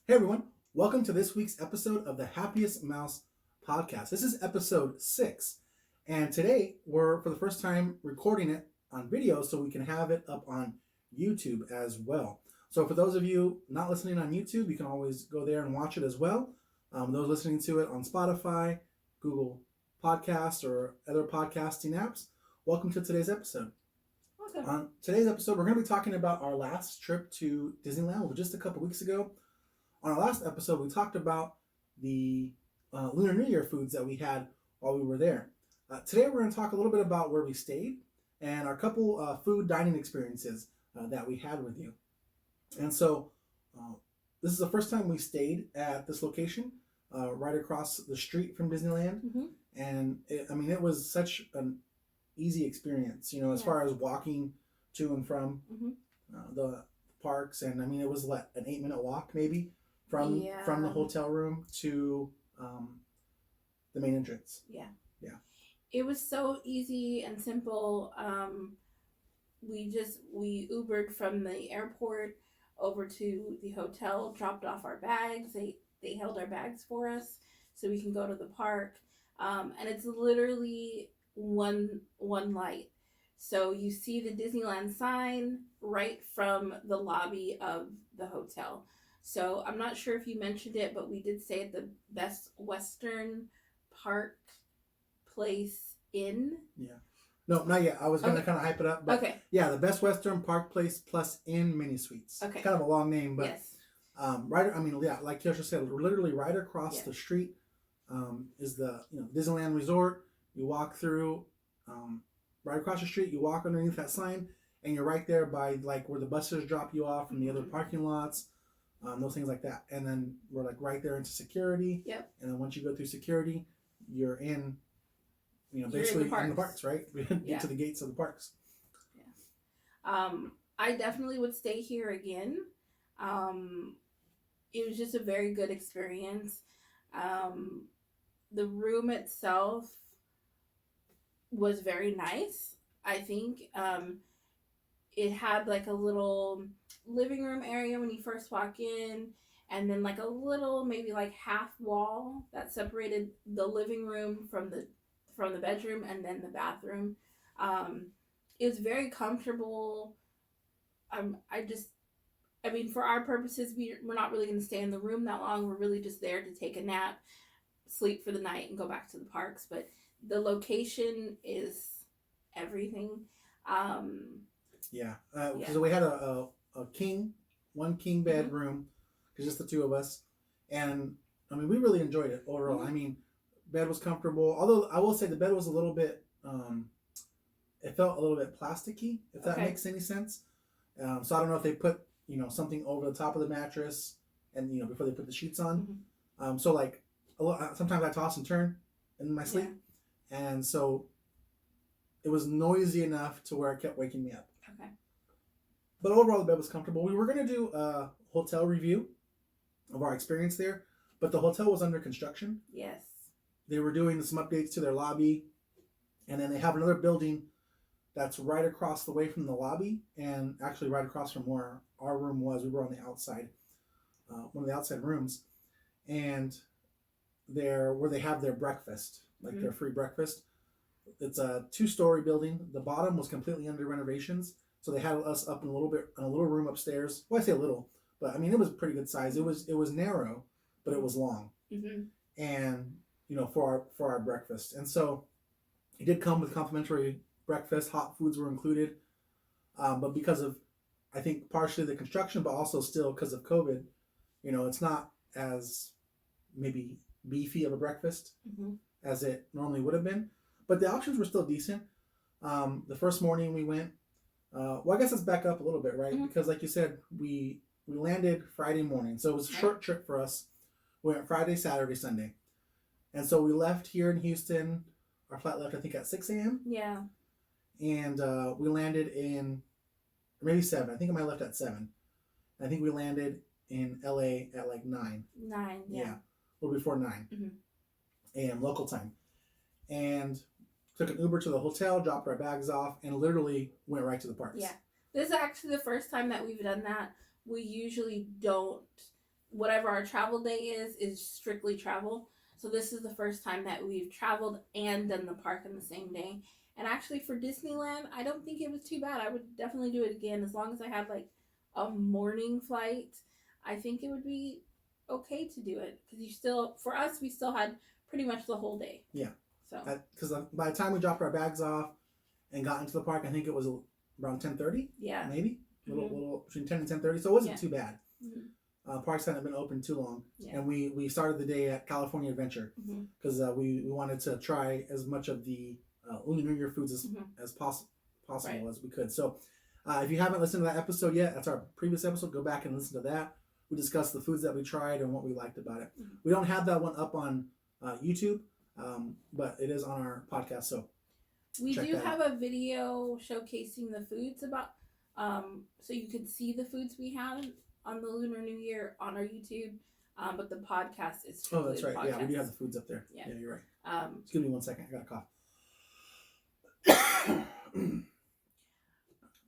Hey everyone, welcome to this week's episode of the Happiest Mouse podcast. This is episode 6, and today we're for the first time recording it on video so we can have it up on YouTube as well. So for those of you not listening on YouTube, you can always go there and watch it as well. Those listening to it on Spotify, Google Podcasts, or other podcasting apps, welcome to today's episode. Welcome. On today's episode, we're going to be talking about our last trip to Disneyland just a couple weeks ago. On our last episode, we talked about the Lunar New Year foods that we had while we were there. Today, we're going to talk a little bit about where we stayed and our couple food dining experiences that we had with you. And so, this is the first time we stayed at this location, right across the street from Disneyland. Mm-hmm. And it was such an easy experience, as far as walking to and from the parks. And it was an 8-minute walk maybe from the hotel room to the main entrance. Yeah. It was so easy and simple. We Ubered from the airport over to the hotel, dropped off our bags. They held our bags for us so we can go to the park. And it's literally one light. So you see the Disneyland sign right from the lobby of the hotel. So I'm not sure if you mentioned it, but we did say the Best Western Park Place Inn. Yeah. No, not yet. I was going to kind of hype it up. But okay. Yeah, the Best Western Park Place Plus Inn Mini Suites. Okay. Kind of a long name, but yes. Like Kiosha said, literally right across the street is the Disneyland Resort. You walk through right across the street. You walk underneath that sign, and you're right there by where the buses drop you off from the other parking lots. Those things like that. And then we're right there into security. Yep. And then once you go through security, you're in, basically in the parks, right? Get to the gates of the parks. Yeah. I definitely would stay here again. It was just a very good experience. The room itself was very nice, I think. It had a little living room area when you first walk in, and then a little maybe half wall that separated the living room from the bedroom and then the bathroom. It was very comfortable. For our purposes, we're not really going to stay in the room that long. We're really just there to take a nap, sleep for the night, and go back to the parks. But the location is everything. Because we had one king bed room, because just the two of us, and we really enjoyed it overall. Mm-hmm. Bed was comfortable, although I will say the bed was a little bit it felt a little bit plasticky, if that makes any sense. So I don't know if they put something over the top of the mattress and before they put the sheets on. Mm-hmm. Sometimes I toss and turn in my sleep, and so it was noisy enough to where it kept waking me up. Okay. But overall, the bed was comfortable. We were going to do a hotel review of our experience there, but the hotel was under construction. Yes. They were doing some updates to their lobby, and then they have another building that's right across the way from the lobby, and actually right across from where our room was. We were on the outside, one of the outside rooms, and where they have their breakfast, their free breakfast. It's a 2-story building. The bottom was completely under renovations, so they had us up in a little room upstairs. Well, I say a little, but it was a pretty good size. It was narrow, but it was long, and for our breakfast. And so it did come with complimentary breakfast. Hot foods were included, but because of, I think, partially the construction, but also still because of COVID, it's not as maybe beefy of a breakfast as it normally would have been. But the options were still decent. The first morning we went, I guess let's back up a little bit, right? Mm-hmm. Because like you said, we landed Friday morning. So it was a short trip for us. We went Friday, Saturday, Sunday. And so we left here in Houston. Our flight left, I think, at 6 a.m. Yeah. And we landed in, maybe 7. I think I might have left at 7. I think we landed in LA at 9. 9, yeah. A little before 9 a.m. local time. And took an Uber to the hotel, dropped our bags off, and literally went right to the parks. Yeah. This is actually the first time that we've done that. We usually don't whatever our travel day is strictly travel. So this is the first time that we've traveled and done the park in the same day. And actually, for Disneyland, I don't think it was too bad. I would definitely do it again as long as I had like a morning flight. I think it would be okay to do it because you still, for us, we still had pretty much the whole day. Yeah. So because by the time we dropped our bags off and got into the park, I think it was around 10:30. Yeah. Maybe little between 10 and 10:30. So it wasn't too bad. Mm-hmm. Parks hadn't been open too long, Yeah. and we started the day at California Adventure because we wanted to try as much of the Lunar New Year foods as possible Right. as we could. So if you haven't listened to that episode yet, that's our previous episode. Go back and listen to that. We discussed the foods that we tried and what we liked about it. Mm-hmm. We don't have that one up on YouTube, but it is on our podcast. So we check do that have a video showcasing the foods about, so you could see the foods we had on the Lunar New Year on our YouTube. But the podcast is oh, that's right. podcast. Yeah, we do have the foods up there. Yeah, You're right. Excuse me 1 second. I got a cough.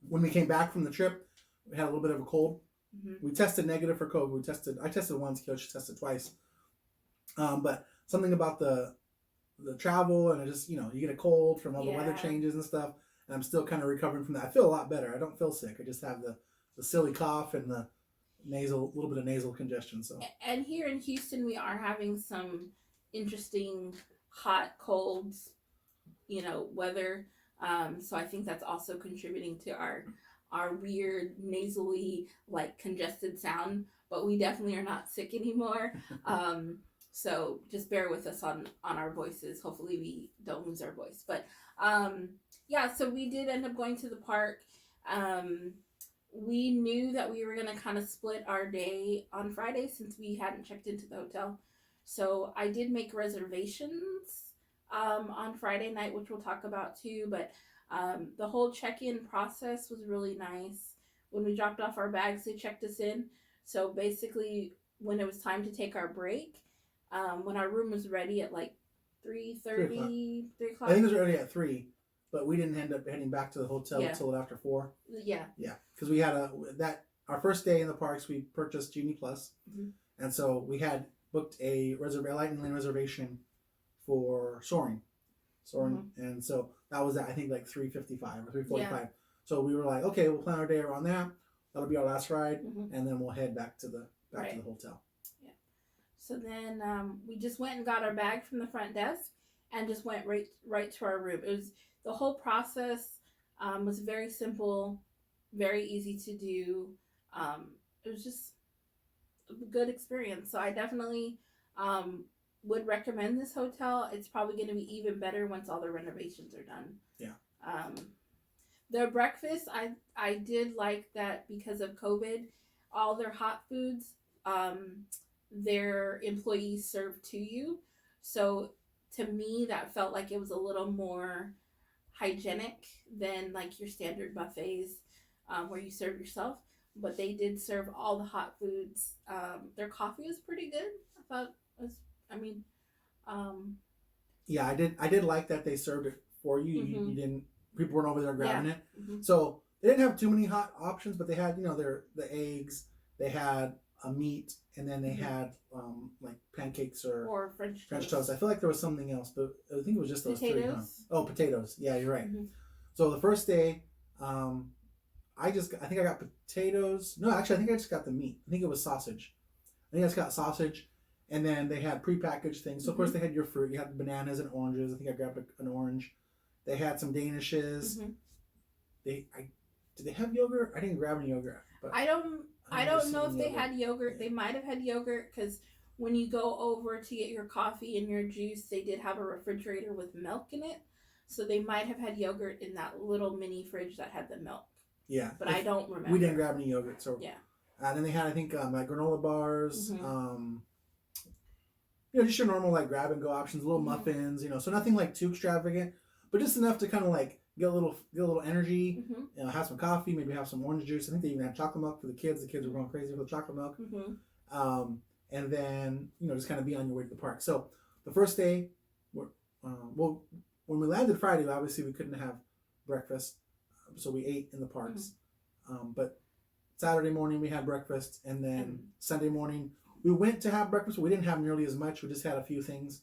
When we came back from the trip, we had a little bit of a cold. Mm-hmm. We tested negative for COVID. I tested once, Coach tested twice. But something about the travel and it just, you get a cold from all the weather changes and stuff. And I'm still kind of recovering from that. I feel a lot better. I don't feel sick. I just have the silly cough and the little bit of nasal congestion. So. And here in Houston, we are having some interesting hot, colds, weather. So I think that's also contributing to our weird nasally, like congested sound. But we definitely are not sick anymore. So just bear with us on our voices. Hopefully we don't lose our voice. But so we did end up going to the park. We knew that we were going to kind of split our day on Friday since we hadn't checked into the hotel. So I did make reservations on Friday night, which we'll talk about too. But the whole check-in process was really nice. When we dropped off our bags, they checked us in. So basically, when it was time to take our break, when our room was ready at like 3:30, 3 o'clock. I think it was ready at 3, but we didn't end up heading back to the hotel until after 4. Yeah. Yeah, because we had our first day in the parks, we purchased Genie Plus, and so we had booked a Lightning Lane reservation for soaring, and so that was at, I think, like 3:55 or 3:45. Yeah. So we were like, okay, we'll plan our day around that. That'll be our last ride, and then we'll head back to the hotel. Yeah. So then we just went and got our bag from the front desk, and just went right to our room. It was the whole process was very simple, very easy to do. It was just a good experience. So I definitely would recommend this hotel. It's probably going to be even better once all the renovations are done. Yeah. Their breakfast, I did like that because of COVID. All their hot foods, their employees served to you. So to me, that felt like it was a little more hygienic than like your standard buffets where you serve yourself. But they did serve all the hot foods. Their coffee was pretty good. I thought it was, yeah, I did like that they served it for you. You didn't, people weren't over there grabbing it. So they didn't have too many hot options, but they had, the eggs, they had a meat, and then they had like pancakes or French toast. I feel like there was something else, but I think it was just those three. Huh? Oh, potatoes. Yeah, you're right. So the first day, I think I got potatoes. No, actually, I think I just got the meat. I think it was sausage. I think I just got sausage, and then they had prepackaged things. So of course they had your fruit. You had bananas and oranges. I think I grabbed an orange. They had some danishes. Did they have yogurt? I didn't grab any yogurt. But I don't know if they had yogurt. They might have had yogurt because when you go over to get your coffee and your juice, they did have a refrigerator with milk in it. So they might have had yogurt in that little mini fridge that had the milk. Yeah. But I don't remember. We didn't grab any yogurt. So yeah. And then they had, I think, like granola bars. Just your normal like grab and go options, little muffins, so nothing like too extravagant, but just enough to kind of like get a little energy. Have some coffee, maybe have some orange juice. I think they even had chocolate milk for the kids. The kids were going crazy for the chocolate milk. And then just kind of be on your way to the park. So the first day, when we landed Friday, obviously we couldn't have breakfast, so we ate in the parks. But Saturday morning we had breakfast, and then Sunday morning we went to have breakfast, but we didn't have nearly as much. We just had a few things,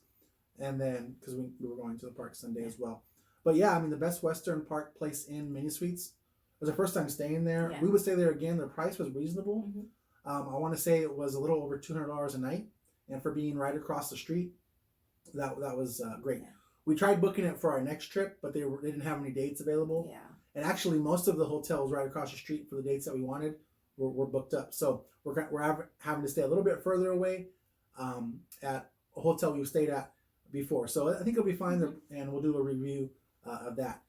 and then because we were going to the park Sunday as well. But yeah, I mean the Best Western Park Place Inn mini suites. It was our first time staying there. Yeah. We would stay there again. The price was reasonable. Mm-hmm. I want to say it was a little over $200 a night, and for being right across the street, that was great. Yeah. We tried booking it for our next trip, but they didn't have any dates available. Yeah. And actually, most of the hotels right across the street for the dates that we wanted were booked up. So we're having to stay a little bit further away at a hotel we stayed at before. So I think it'll be fine, and we'll do a review of that.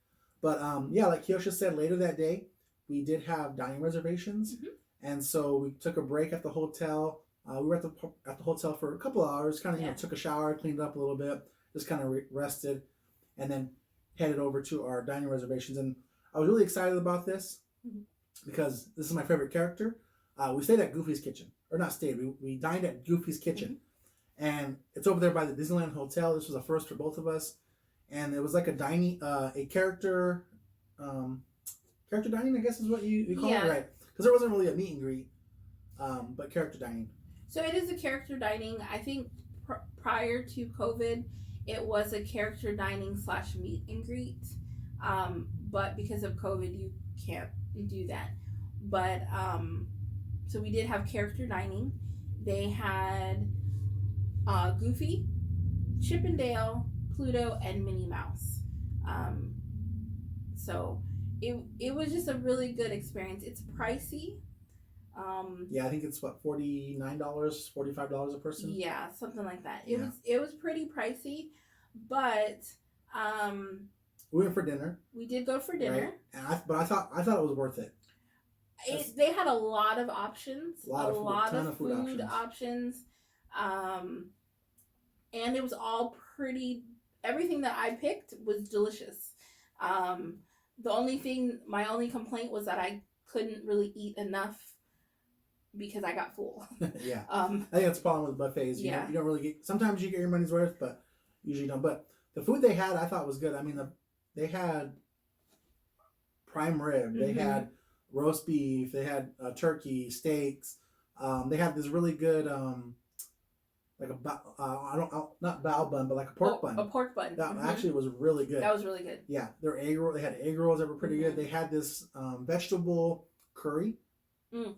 But yeah, like Kiosha said, later that day, we did have dining reservations. And so we took a break at the hotel. We were at the hotel for a couple of hours, kind of took a shower, cleaned up a little bit, just kind of rested, and then headed over to our dining reservations. And I was really excited about this because this is my favorite character. We stayed at Goofy's Kitchen, or not stayed. We dined at Goofy's Kitchen, and it's over there by the Disneyland Hotel. This was a first for both of us, and it was like a character dining, I guess is what you call it, right? Because there wasn't really a meet and greet, but character dining. So it is a character dining. I think prior to COVID, it was a character dining / meet and greet. But because of COVID, you can't do that. But so we did have character dining. They had Goofy, Chip and Dale, Pluto, and Minnie Mouse. So it was just a really good experience. It's pricey. Yeah, I think it's what, $49, $45 a person. Yeah, something like that. It was pretty pricey, but we went for dinner. We did go for dinner, right? But I thought it was worth it. They had a lot of options, a lot of food options, and it was all pretty. Everything that I picked was delicious. My only complaint was that I couldn't really eat enough because I got full. Yeah. I think that's the problem with buffets. You don't really get. Sometimes you get your money's worth, but usually don't. But the food they had, I thought was good. I mean, they had prime rib. They had roast beef. They had turkey, steaks. They had this really good like not bao bun, but like a pork bun. A pork bun. That actually was really good. That was really good. Yeah, their egg roll. They had egg rolls that were pretty good. They had this vegetable curry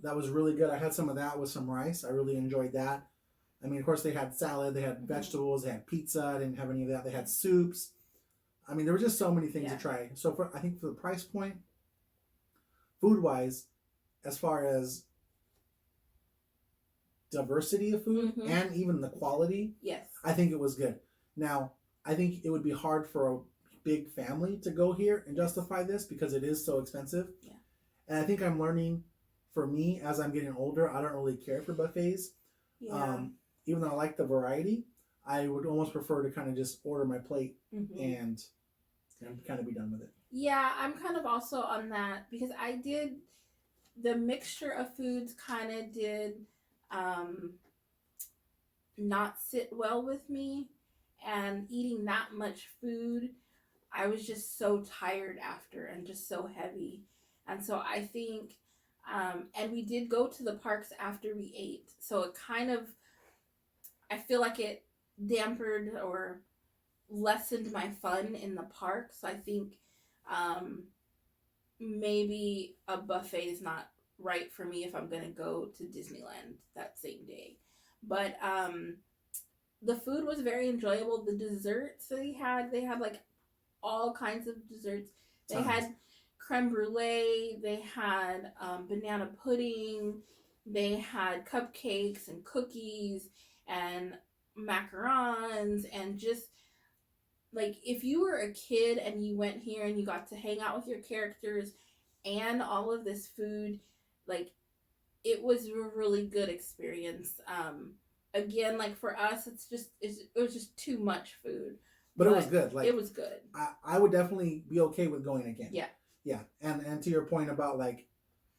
that was really good. I had some of that with some rice. I really enjoyed that. I mean, of course, they had salad. They had vegetables. They had pizza. I didn't have any of that. They had soups. I mean, there were just so many things to try. So I think for the price point, food-wise, as far as diversity of food and even the quality, I think it was good. Now, I think it would be hard for a big family to go here and justify this because it is so expensive. Yeah. And I think I'm learning, for me, as I'm getting older, I don't really care for buffets. Yeah. Even though I like the variety, I would almost prefer to kind of just order my plate and kind of be done with it. Yeah, I'm kind of also on that because I did, the mixture of foods kind of did not sit well with me, and eating that much food, I was just so tired after and just so heavy. And so I think, and we did go to the parks after we ate, so it kind of, I feel like it dampened or lessened my fun in the park. So I think maybe a buffet is not right for me if I'm going to go to Disneyland that same day. But the food was very enjoyable. The desserts they had like all kinds of desserts. They had creme brulee, they had banana pudding, they had cupcakes and cookies and macarons, and just like if you were a kid and you went here and you got to hang out with your characters and all of this food, like it was a really good experience. Again, like for us, it was just too much food. But it was good. Like it was good. I would definitely be okay with going again. Yeah. Yeah, and to your point about like,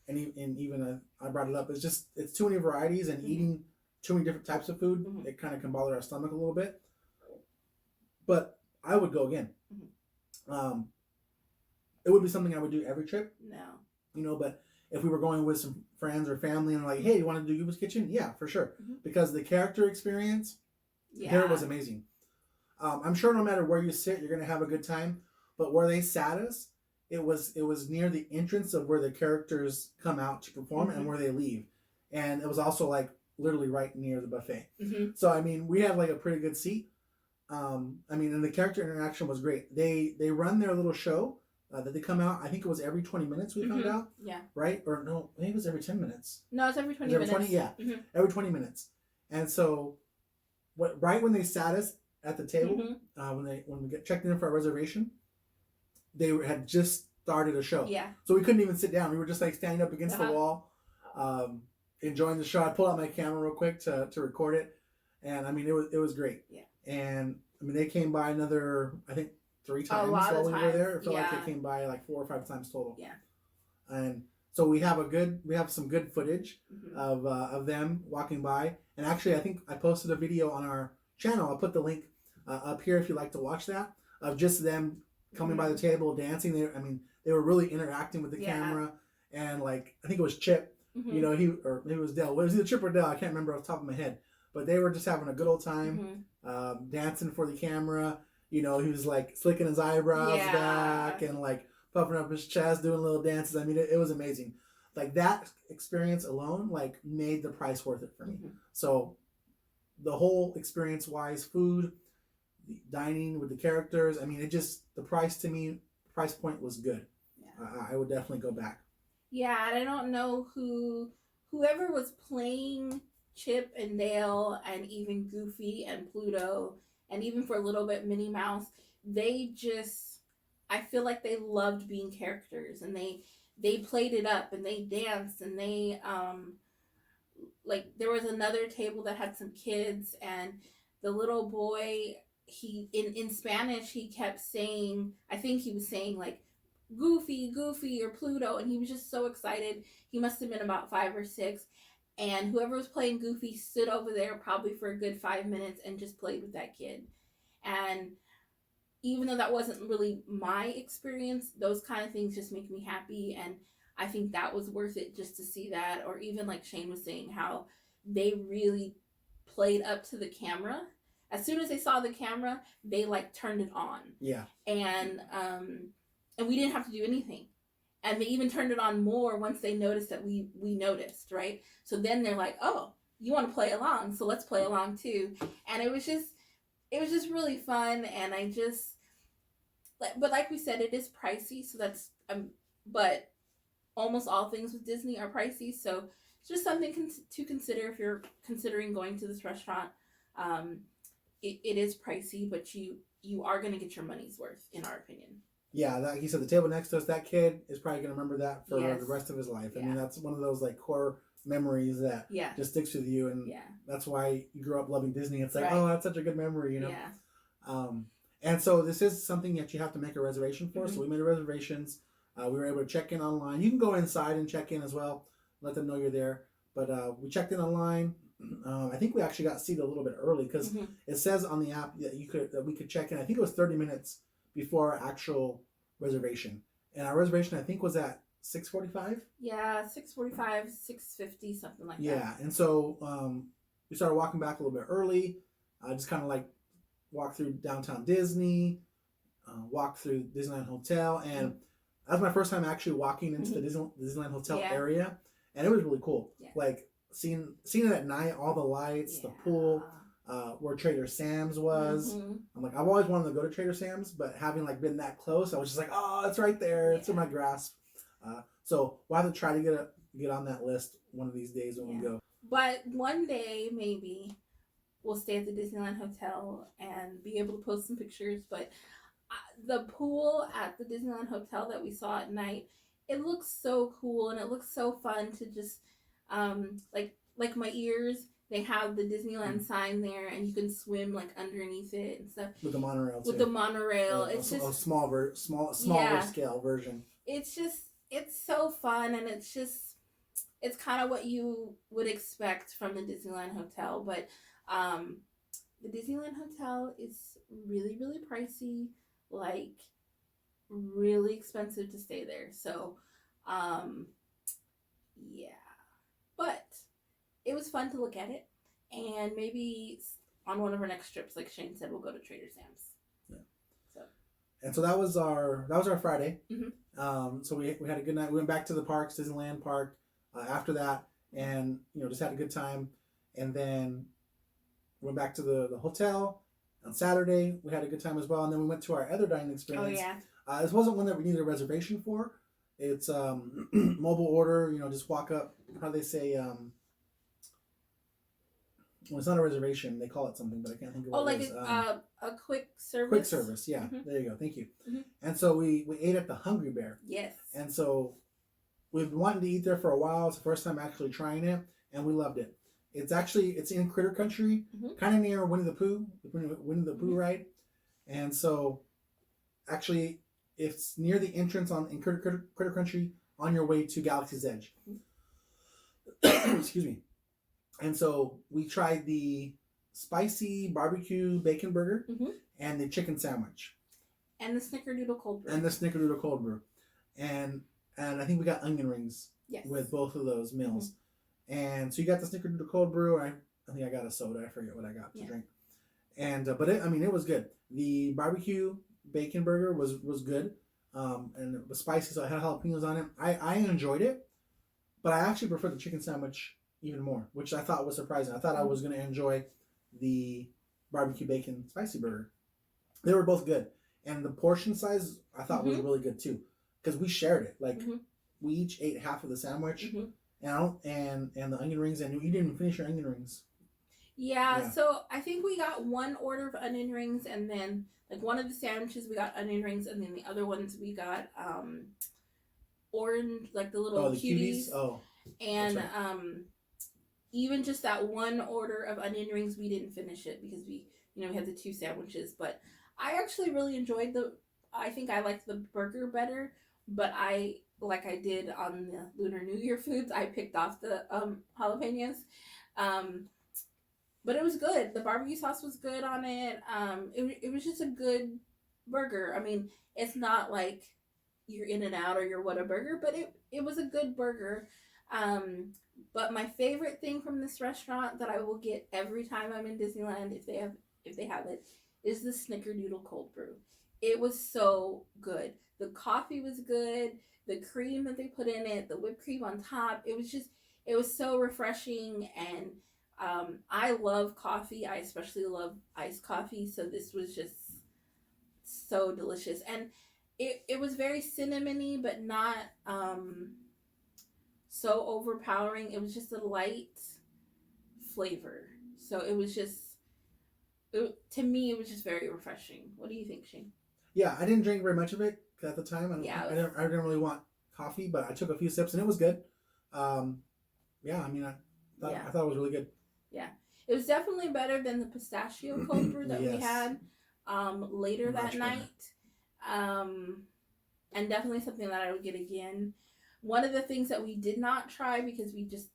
and even I brought it up. It's too many varieties, and eating too many different types of food, it kind of can bother our stomach a little bit. But I would go again. It would be something I would do every trip. No. But if we were going with some friends or family and like, hey, you want to do Yuba's Kitchen? Yeah, for sure. Because the character experience there was amazing. I'm sure no matter where you sit, you're gonna have a good time. But where they sat us, it was near the entrance of where the characters come out to perform and where they leave, and it was also like literally right near the buffet. So I mean, we had like a pretty good seat. I mean, and the character interaction was great. They run their little show that they come out. I think it was every 20 minutes. We found out. Yeah. Right? Or no, maybe it was every 10 minutes. No, it's every 20 minutes. 20, yeah, every 20 minutes. And so, right when they sat us at the table, when we get checked in for our reservation, they had just started a show. Yeah. So we couldn't even sit down. We were just like standing up against the wall, enjoying the show. I pulled out my camera real quick to record it, and I mean it was great. Yeah. And I mean they came by another, I think, 3 times while we were there. It felt like they came by like 4 or 5 times total. Yeah. And so we have some good footage of them walking by. And actually, I think I posted a video on our channel. I'll put the link up here if you'd like to watch that, of just them coming by the table, dancing. They were really interacting with the camera. And like, I think it was Chip, you know, or maybe it was Dell. Was it Chip or Dell? I can't remember off the top of my head. But they were just having a good old time, dancing for the camera. You know, he was like slicking his eyebrows back and like puffing up his chest, doing little dances. I mean, it was amazing. Like that experience alone, like made the price worth it for me. So the whole experience wise, food, the dining with the characters, I mean, the price point was good. Yeah. I would definitely go back. Yeah, and I don't know whoever was playing Chip and Dale and even Goofy and Pluto and even for a little bit Minnie Mouse, I feel like they loved being characters, and they played it up and they danced, and they like there was another table that had some kids, and the little boy, he in Spanish he kept saying, I think he was saying like Goofy or Pluto, and he was just so excited. He must have been about 5 or 6, and whoever was playing Goofy stood over there probably for a good 5 minutes and just played with that kid. And even though that wasn't really my experience, those kind of things just make me happy, and I think that was worth it just to see that. Or even like Shane was saying, how they really played up to the camera. As soon as they saw the camera, they like turned it on. Yeah. And we didn't have to do anything. And they even turned it on more once they noticed that we noticed, right? So then they're like, oh, you want to play along, so let's play along too. And it was just really fun. And but like we said, it is pricey, so that's but almost all things with Disney are pricey, so it's just something to consider if you're considering going to this restaurant. It is pricey, but you are going to get your money's worth, in our opinion. Yeah, like you said, the table next to us, that kid is probably going to remember that for the rest of his life. I mean, that's one of those like core memories that just sticks with you, and that's why you grew up loving Disney. It's like, oh, that's such a good memory, you know. Yeah. And so this is something that you have to make a reservation for. So we made reservations. We were able to check in online. You can go inside and check in as well. Let them know you're there. But we checked in online. I think we actually got seated a little bit early because it says on the app that we could check in. I think it was 30 minutes before our actual reservation. And our reservation, I think, was at 6:45. Yeah, 6:45, 6:50, something like that. Yeah, and so we started walking back a little bit early. Just kind of like walk through downtown Disney, walk through Disneyland Hotel, and that was my first time actually walking into the Disneyland Hotel area, and it was really cool. Yeah. Like seeing it at night, all the lights, the pool, where Trader Sam's was. I'm like, I've always wanted to go to Trader Sam's, but having like been that close, I was just like, oh, it's right there, it's in my grasp. So we'll have to try to get on that list one of these days when we go. But one day maybe we'll stay at the Disneyland Hotel and be able to post some pictures. But the pool at the Disneyland Hotel that we saw at night, it looks so cool, and it looks so fun to just like my ears. They have the Disneyland sign there, and you can swim like underneath it and stuff. With the monorail too. With the monorail, it's just a smaller scale version. It's so fun, and it's kind of what you would expect from the Disneyland Hotel, but the Disneyland Hotel is really, really pricey, like really expensive to stay there. So Yeah. But it was fun to look at it. And maybe on one of our next trips, like Shane said, we'll go to Trader Sam's. Yeah. So. And so that was our Friday. Mm-hmm. So we had a good night. We went back to the parks, Disneyland Park, after that, and just had a good time. And then went back to the hotel on Saturday. We had a good time as well. And then we went to our other dining experience. Oh yeah. This wasn't one that we needed a reservation for. It's mobile order. Just walk up. How do they say? Well, it's not a reservation. They call it something, but I can't think of what it is. A quick service. Quick service, yeah. Mm-hmm. There you go. Thank you. Mm-hmm. And so we ate at the Hungry Bear. Yes. And so we've been wanting to eat there for a while. It's the first time actually trying it, and we loved it. It's in Critter Country, mm-hmm. kind of near Winnie the Pooh mm-hmm. ride. And so actually it's near the entrance in Critter Country on your way to Galaxy's Edge. Mm-hmm. Excuse me. And so we tried the spicy barbecue bacon burger mm-hmm. and the chicken sandwich. And the Snickerdoodle cold brew. And I think we got onion rings with both of those meals. Mm-hmm. And so you got the Snickerdoodle cold brew. I think I got a soda. I forget what I got to drink. And but it was good. The barbecue bacon burger was good. And it was spicy, so I had jalapenos on it. I enjoyed it, but I actually prefer the chicken sandwich even more, which I thought was surprising. I thought I was going to enjoy the barbecue bacon spicy burger. They were both good. And the portion size I thought mm-hmm. was really good too, because we shared it. Like mm-hmm. we each ate half of the sandwich mm-hmm. and the onion rings, and you didn't even finish your onion rings. Yeah, so I think we got one order of onion rings, and then like one of the sandwiches we got onion rings, and then the other ones we got orange, like the little cuties. Oh, and right. Even just that one order of onion rings, we didn't finish it because we had the two sandwiches. But I actually really enjoyed I think I liked the burger better, but like I did on the Lunar New Year foods, I picked off the jalapenos. But it was good. The barbecue sauce was good on it. It was just a good burger. I mean, it's not like you're In-N-Out or your Whataburger, but it was a good burger. But my favorite thing from this restaurant that I will get every time I'm in Disneyland, if they have it, is the Snickerdoodle cold brew. It was so good. The coffee was good. The cream that they put in it, the whipped cream on top, it was so refreshing. And I love coffee. I especially love iced coffee. So this was just so delicious. And it was very cinnamony, but not so overpowering. It was just a light flavor. So it was just, to me, it was just very refreshing. What do you think, Shane? Yeah, I didn't drink very much of it at the time. I didn't really want coffee, but I took a few sips and it was good. I thought it was really good. Yeah, it was definitely better than the pistachio cold brew that we had later that night. And definitely something that I would get again. One of the things that we did not try because we just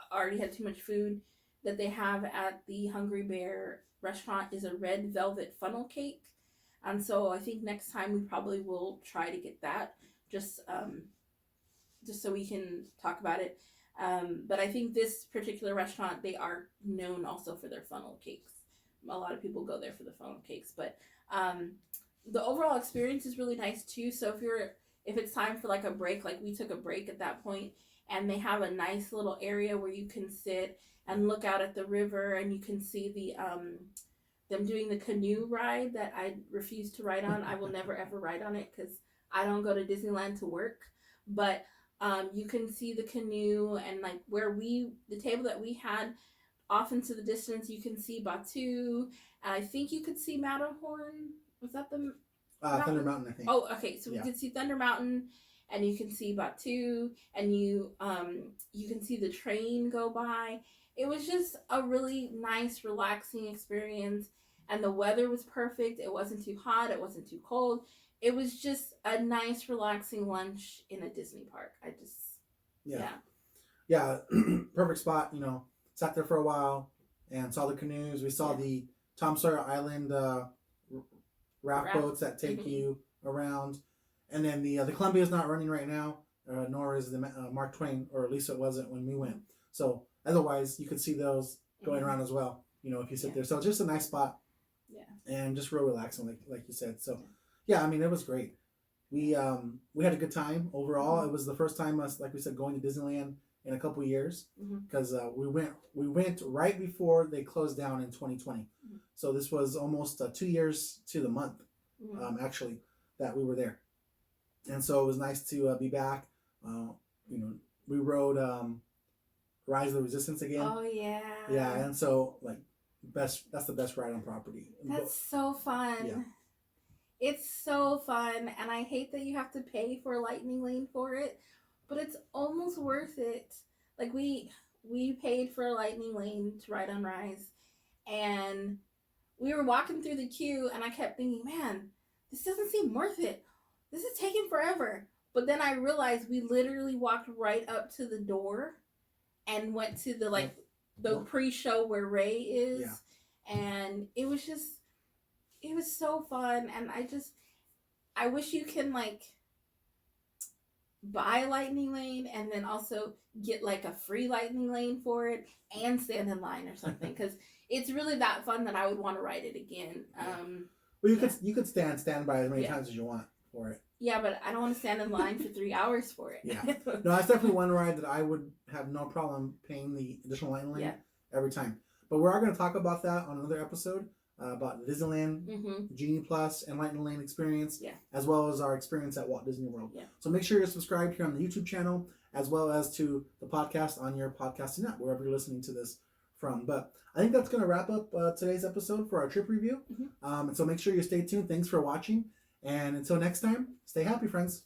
already had too much food that they have at the Hungry Bear restaurant is a red velvet funnel cake. And so I think next time we probably will try to get that just so we can talk about it. But I think this particular restaurant, they are known also for their funnel cakes. A lot of people go there for the funnel cakes. But the overall experience is really nice too. So if it's time for like a break, like we took a break at that point, and they have a nice little area where you can sit and look out at the river, and you can see them doing the canoe ride that I refuse to ride on. I will never ever ride on it because I don't go to Disneyland to work. But you can see the canoe, and like the table that we had, off into the distance, you can see Batu, and I think you could see Matterhorn. Was that the Thunder Mountain, I think. Oh, okay. So we could see Thunder Mountain, and you can see Batu, and you can see the train go by. It was just a really nice, relaxing experience, and the weather was perfect. It wasn't too hot. It wasn't too cold. It was just a nice, relaxing lunch in a Disney park. Yeah. Perfect spot. Sat there for a while and saw the canoes. We saw the Tom Sawyer Island raft boats that take you around, and then the Columbia's not running right now. nor is the Mark Twain, or at least it wasn't when we went. So otherwise, you could see those going around as well. If you sit there. So it's just a nice spot. Yeah. And just real relaxing, like you said. So yeah, I mean, it was great. We had a good time overall. It was the first time us, like we said, going to Disneyland in a couple years, because we went right before they closed down in 2020. So this was almost 2 years to the month, actually, that we were there. And so it was nice to be back. We rode Rise of the Resistance again. Oh yeah. Yeah, and so that's the best ride on property. That's so fun. Yeah. It's so fun, and I hate that you have to pay for a lightning lane for it, but it's almost worth it. Like we paid for a lightning lane to ride on Rise, and we were walking through the queue, and I kept thinking, man, this doesn't seem worth it. This is taking forever. But then I realized we literally walked right up to the door and went to the pre-show where Ray is. Yeah. And it was so fun. And I wish you can buy a lightning lane and then also get a free lightning lane for it and stand in line or something. Because it's really that fun that I would want to ride it again. Well, you could stand by as many times as you want for it. Yeah, but I don't want to stand in line for 3 hours for it. Yeah. No, that's definitely one ride that I would have no problem paying the additional lightning lane every time. But we are going to talk about that on another episode, about the Disneyland, Genie Plus, and Lightning Lane experience, as well as our experience at Walt Disney World. Yeah. So make sure you're subscribed here on the YouTube channel, as well as to the podcast on your podcasting app, wherever you're listening to this from. But I think that's going to wrap up today's episode for our trip review. And so make sure you stay tuned. Thanks for watching. And until next time, stay happy, friends.